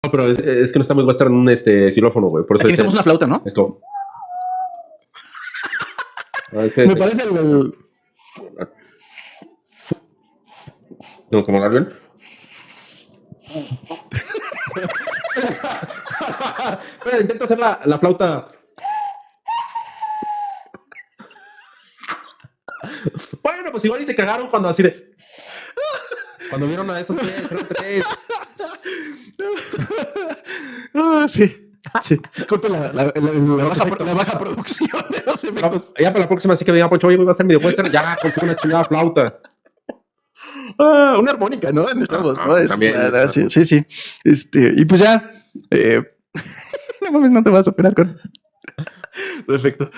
No, pero es que no estamos western en un xilófono, güey. Por eso Aquí necesitamos una flauta, ¿no? Esto. Me parece el... No, como Gabriel. Espera, intenta hacer la flauta. Bueno, pues igual y se cagaron cuando así de. Cuando vieron a esos tres. Sí. Sí, disculpe la baja producción de los efectos. Ya para la próxima sí que me diga Poncho, oye, voy a hacer medio western, ya consigo una chingada flauta. Una armónica, ¿no? Necesitamos, ¿no? También. Sí. Y pues ya. No mames, no te vas a operar con. Perfecto.